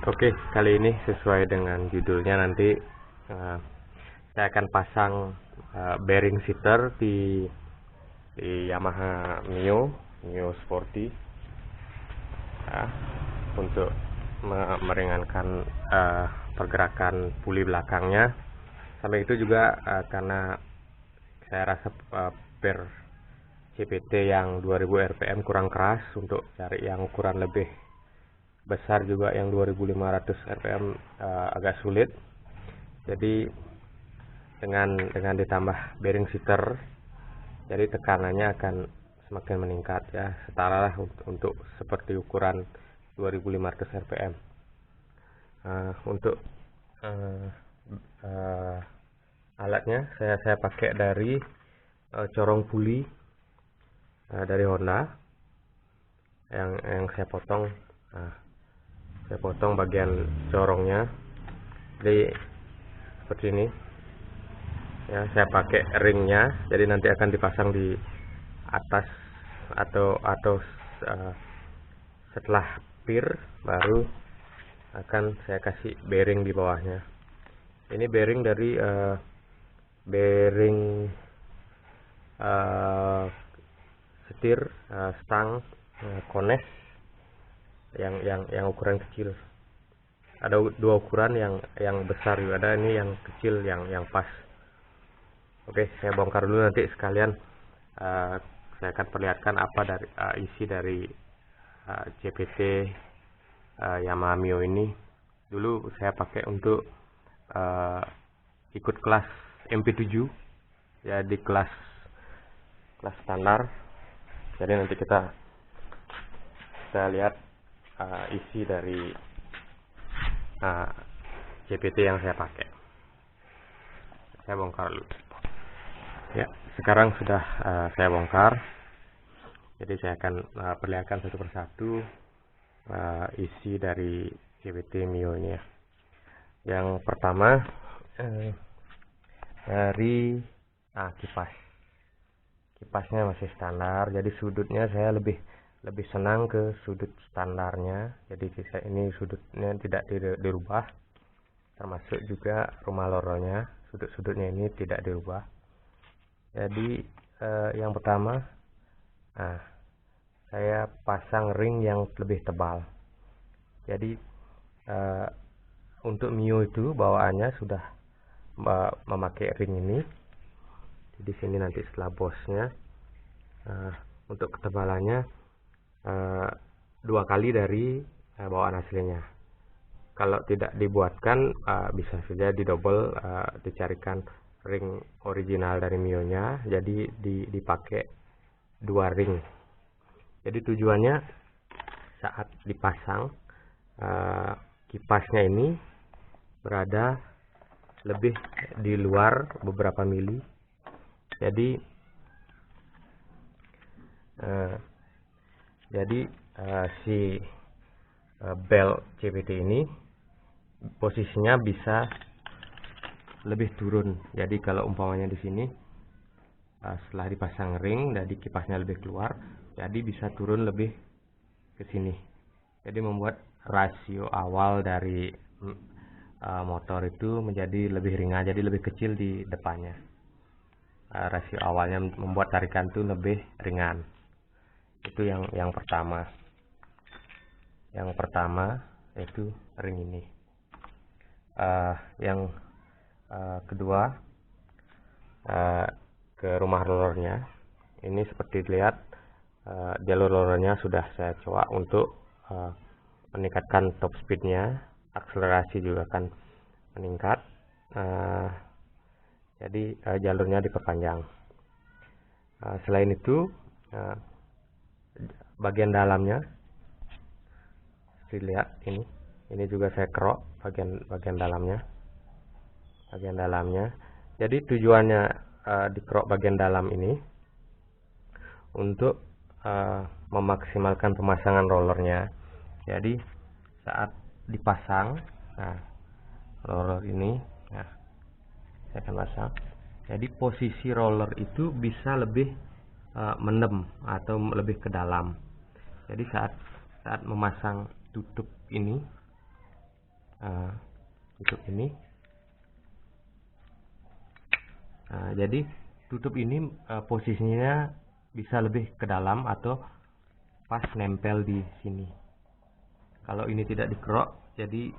Oke, kali ini sesuai dengan judulnya nanti saya akan pasang bearing seater di Yamaha Mio Sporty ya, untuk meringankan pergerakan puli belakangnya. Sampai itu juga karena saya rasa per CPT yang 2000 rpm kurang keras, untuk cari yang ukuran lebih besar juga yang 2500 rpm agak sulit. Jadi dengan ditambah bearing seater, jadi tekanannya akan semakin meningkat ya, setara lah untuk seperti ukuran 2500 rpm. Untuk alatnya saya pakai dari corong puli dari Honda yang saya potong. Saya potong bagian corongnya, jadi seperti ini ya. Saya pakai ringnya, jadi nanti akan dipasang di atas atau setelah pir baru akan saya kasih bearing di bawahnya. Ini bearing dari bearing setir stang Kones yang ukuran kecil. Ada dua ukuran, yang besar juga ada, ini yang kecil yang pas. Oke, saya bongkar dulu, nanti sekalian saya akan perlihatkan apa dari isi dari CPT Yamaha Mio ini. Dulu saya pakai untuk ikut kelas MP7 ya, di kelas standar. Jadi nanti kita lihat isi dari CPT yang saya pakai. Saya bongkar dulu ya. Sekarang sudah saya bongkar, jadi saya akan perlihatkan satu persatu isi dari CPT Mio ini ya. Yang pertama dari kipasnya masih standar, jadi sudutnya saya lebih senang ke sudut standarnya. Jadi ini sudutnya tidak dirubah, termasuk juga rumah loronya, sudut-sudutnya ini tidak dirubah. Jadi yang pertama saya pasang ring yang lebih tebal. Jadi untuk Mio itu bawaannya sudah memakai ring ini. Di sini nanti setelah bosnya, untuk ketebalannya 2 kali dari bawaan aslinya. Kalau tidak dibuatkan bisa saja didouble, dicarikan ring original dari Mio nya, jadi dipakai 2 ring. Jadi tujuannya saat dipasang kipasnya ini berada lebih di luar beberapa mili. Jadi si belt CPT ini posisinya bisa lebih turun. Jadi kalau umpamanya di sini setelah dipasang ring, jadi kipasnya lebih keluar, jadi bisa turun lebih ke sini. Jadi membuat rasio awal dari motor itu menjadi lebih ringan, jadi lebih kecil di depannya. Rasio awalnya membuat tarikan itu lebih ringan. Itu yang pertama. Yang pertama itu ring ini. Yang kedua, ke rumah rollernya. Ini seperti dilihat, jalur rollernya sudah saya coba untuk meningkatkan top speednya, akselerasi juga akan meningkat. Jadi jalurnya diperpanjang. Selain itu bagian dalamnya dilihat, ini juga saya kerok bagian dalamnya. Jadi tujuannya dikerok bagian dalam ini untuk memaksimalkan pemasangan rollernya. Jadi saat dipasang, roller ini, saya akan pasang. Jadi posisi roller itu bisa lebih mendem atau lebih ke dalam. Jadi saat memasang tutup ini, tutup ini. Jadi tutup ini posisinya bisa lebih ke dalam atau pas nempel di sini. Kalau ini tidak dikerok, jadi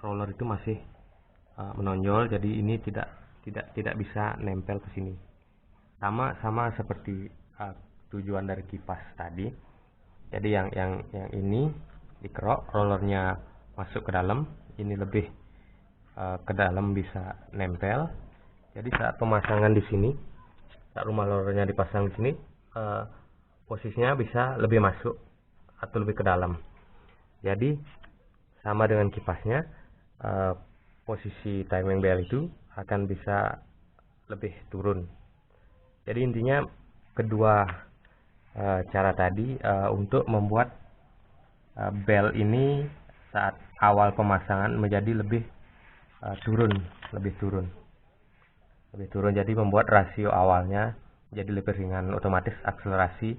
roller itu masih menonjol, jadi ini tidak bisa nempel ke sini. Sama seperti tujuan dari kipas tadi. Jadi yang ini dikerok, rollernya masuk ke dalam, ini lebih ke dalam bisa nempel. Jadi saat pemasangan di sini, saat rumah rollernya dipasang di sini, posisinya bisa lebih masuk atau lebih ke dalam. Jadi sama dengan kipasnya, posisi timing bell itu akan bisa lebih turun. Jadi intinya kedua cara tadi untuk membuat bel ini saat awal pemasangan menjadi lebih turun. Jadi membuat rasio awalnya jadi lebih ringan, otomatis akselerasi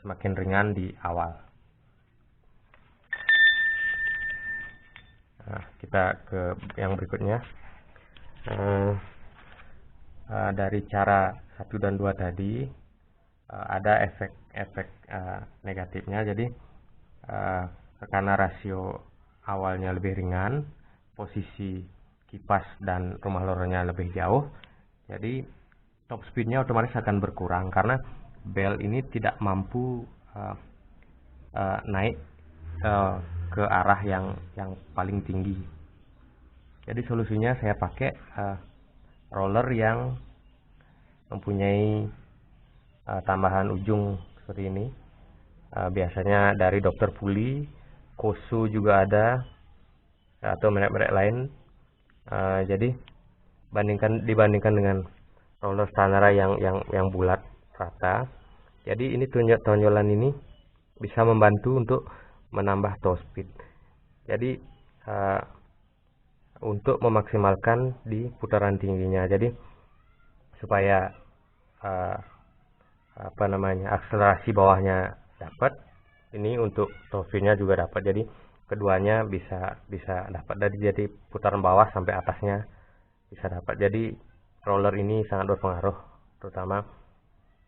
semakin ringan di awal. Kita ke yang berikutnya. Dari cara 1 dan 2 tadi ada efek negatifnya. Jadi karena rasio awalnya lebih ringan, posisi kipas dan rumah rollernya lebih jauh, jadi top speednya otomatis akan berkurang karena bel ini tidak mampu naik ke arah yang paling tinggi. Jadi solusinya saya pakai roller yang mempunyai tambahan ujung seperti ini. Biasanya dari Dr. Puli, Kosu juga ada, atau merek-merek lain. Jadi dibandingkan dengan roller standar yang bulat rata, jadi ini tonjolan ini bisa membantu untuk menambah top speed. Jadi untuk memaksimalkan di putaran tingginya, jadi supaya akselerasi bawahnya dapat, ini untuk top speednya juga dapat. Jadi keduanya bisa dapat, dari jadi putaran bawah sampai atasnya bisa dapat. Jadi roller ini sangat berpengaruh terutama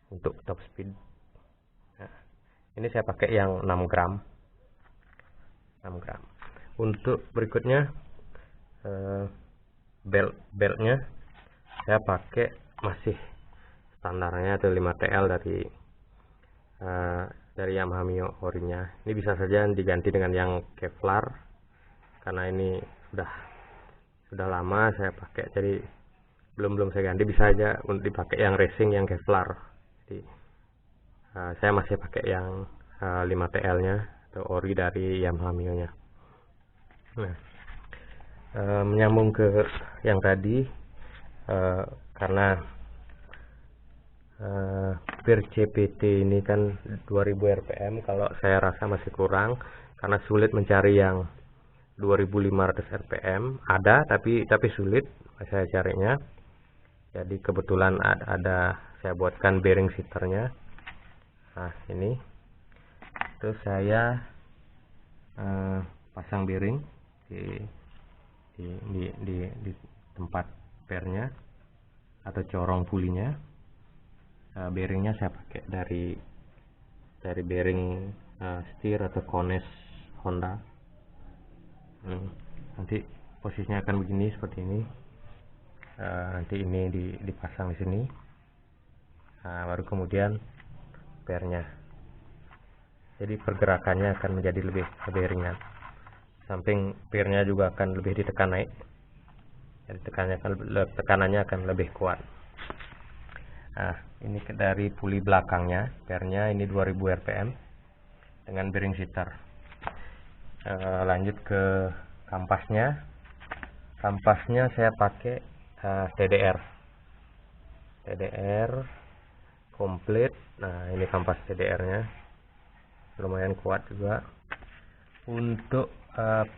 untuk top speed. Ini saya pakai yang 6 gram. Untuk berikutnya beltnya saya pakai masih standarnya atau 5 TL dari Yamaha Mio orinya. Ini bisa saja diganti dengan yang Kevlar karena ini sudah lama saya pakai, jadi belum saya ganti. Bisa aja untuk dipakai yang racing yang Kevlar. Jadi saya masih pakai yang 5 TL nya atau ori dari Yamaha Mio nya. Nah, menyambung ke yang tadi, karena per CPT ini kan 2000 rpm, kalau saya rasa masih kurang karena sulit mencari yang 2500 rpm. Ada tapi sulit saya carinya. Jadi kebetulan ada saya buatkan bearing seaternya. Nah, ini terus saya pasang bearing di tempat pernya atau corong pulinya. Bearingnya saya pakai dari bearing Steer atau Kones Honda. Nanti posisinya akan begini, seperti ini. Nanti ini dipasang di sini. Baru kemudian pernya. Jadi pergerakannya akan menjadi lebih ringan. Samping pernya juga akan lebih ditekan naik. Jadi tekanannya akan lebih kuat. Nah, ini dari puli belakangnya, pernya ini 2000 rpm dengan bearing seater. Lanjut ke kampasnya. Kampasnya saya pakai TDR komplit. Nah, ini kampas TDR-nya lumayan kuat juga. Untuk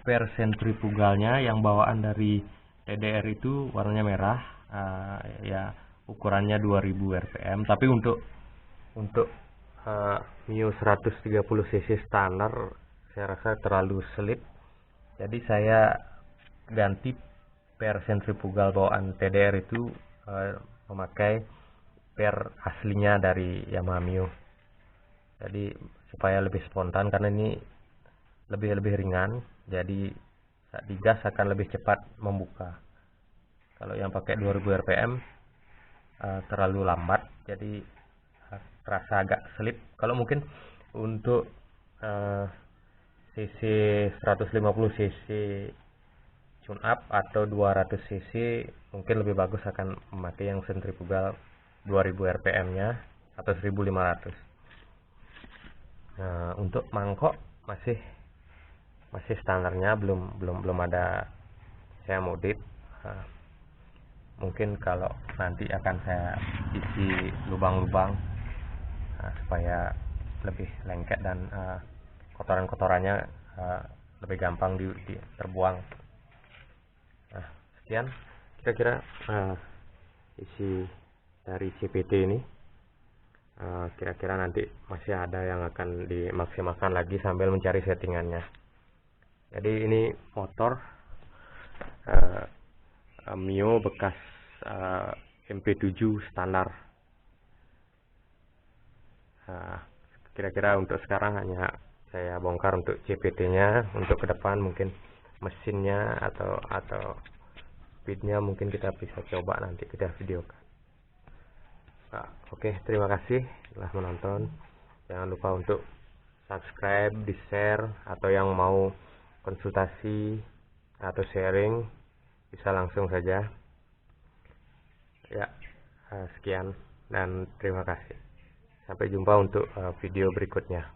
per sentrifugalnya yang bawaan dari TDR itu warnanya merah, ya ukurannya 2000 rpm. Tapi untuk Mio 130 cc standar saya rasa terlalu selip. Jadi saya ganti per sentrifugal bawaan TDR itu memakai per aslinya dari Yamaha Mio. Jadi supaya lebih spontan, karena ini lebih ringan, jadi saat digas akan lebih cepat membuka. Kalau yang pakai 2000 rpm terlalu lambat, jadi terasa agak selip. Kalau mungkin untuk cc 150 cc tune up atau 200 cc mungkin lebih bagus akan memakai yang sentrifugal 2000 rpm nya atau 1500. Untuk mangkok masih standarnya, belum ada saya modif. Mungkin kalau nanti akan saya isi lubang-lubang supaya lebih lengket dan kotoran-kotorannya lebih gampang terbuang. Sekian kira-kira isi dari CVT ini. Kira-kira nanti masih ada yang akan dimaksimalkan lagi sambil mencari settingannya. Jadi ini motor Mio bekas MP7 standar. Kira-kira untuk sekarang hanya saya bongkar untuk CVT-nya. Untuk ke depan mungkin mesinnya atau speednya mungkin kita bisa coba nanti kita videokan. Oke, terima kasih telah menonton. Jangan lupa untuk subscribe, di share, atau yang mau konsultasi atau sharing bisa langsung saja. Ya, sekian dan terima kasih. Sampai jumpa untuk video berikutnya.